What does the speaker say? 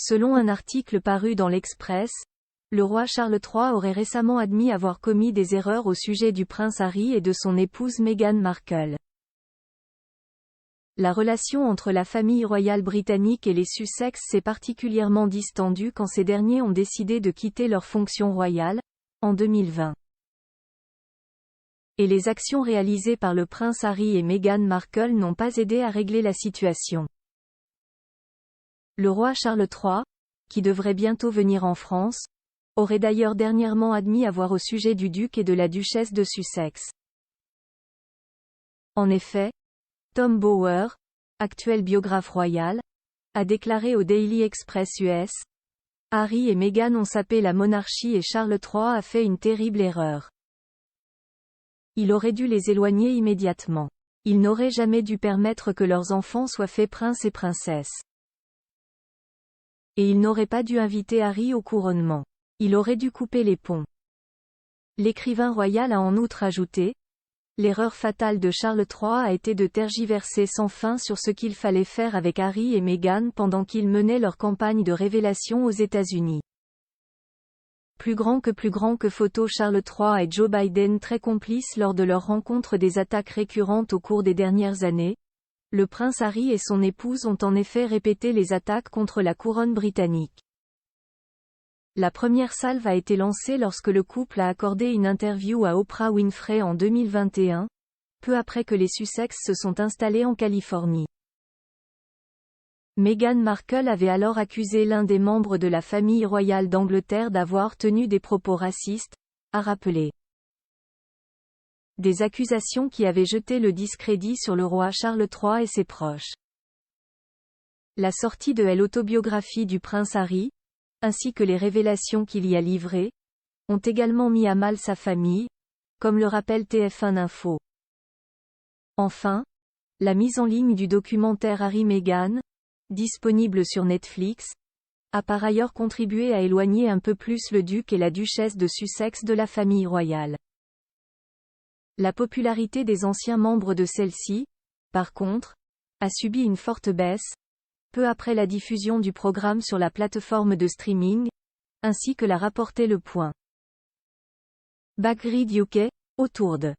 Selon un article paru dans l'Express, le roi Charles III aurait récemment admis avoir commis des erreurs au sujet du prince Harry et de son épouse Meghan Markle. La relation entre la famille royale britannique et les Sussex s'est particulièrement distendue quand ces derniers ont décidé de quitter leurs fonctions royales, en 2020. Et les actions réalisées par le prince Harry et Meghan Markle n'ont pas aidé à régler la situation. Le roi Charles III, qui devrait bientôt venir en France, aurait d'ailleurs dernièrement admis avoir au sujet du duc et de la duchesse de Sussex. En effet, Tom Bower, actuel biographe royal, a déclaré au Daily Express US, « Harry et Meghan ont sapé la monarchie et Charles III a fait une terrible erreur. Il aurait dû les éloigner immédiatement. Il n'aurait jamais dû permettre que leurs enfants soient faits princes et princesses. Et il n'aurait pas dû inviter Harry au couronnement. Il aurait dû couper les ponts. » L'écrivain royal a en outre ajouté, « L'erreur fatale de Charles III a été de tergiverser sans fin sur ce qu'il fallait faire avec Harry et Meghan pendant qu'ils menaient leur campagne de révélation aux États-Unis. » Plus grand que photo Charles III et Joe Biden très complices lors de leur rencontre des attaques récurrentes au cours des dernières années. Le prince Harry et son épouse ont en effet répété les attaques contre la couronne britannique. La première salve a été lancée lorsque le couple a accordé une interview à Oprah Winfrey en 2021, peu après que les Sussex se sont installés en Californie. Meghan Markle avait alors accusé l'un des membres de la famille royale d'Angleterre d'avoir tenu des propos racistes, a rappelé. Des accusations qui avaient jeté le discrédit sur le roi Charles III et ses proches. La sortie de l'autobiographie du prince Harry, ainsi que les révélations qu'il y a livrées, ont également mis à mal sa famille, comme le rappelle TF1 Info. Enfin, la mise en ligne du documentaire Harry-Meghan, disponible sur Netflix, a par ailleurs contribué à éloigner un peu plus le duc et la duchesse de Sussex de la famille royale. La popularité des anciens membres de celle-ci, par contre, a subi une forte baisse, peu après la diffusion du programme sur la plateforme de streaming, ainsi que l'a rapporté Le Point. Backgrid UK, autour de